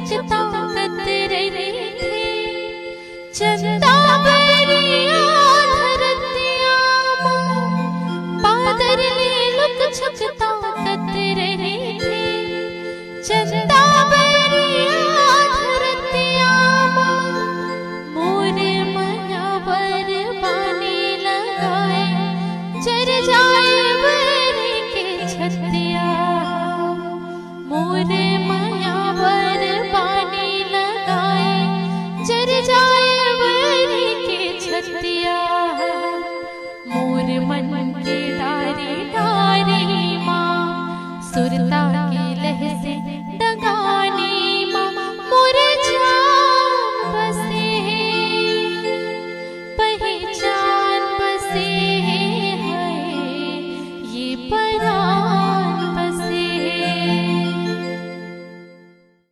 छुकता कतरे थे चंदा बरिया धरतिया पादर ले लुक छुकता कतरे थे चंदा बरिया धरतिया मोर मया बर बानी लगाए चर जाए बर के छतिया मोर मया बर बानी लगाए चर जाए बर के छतिया मोर मन के डारी डारी माँ सुरता के लह से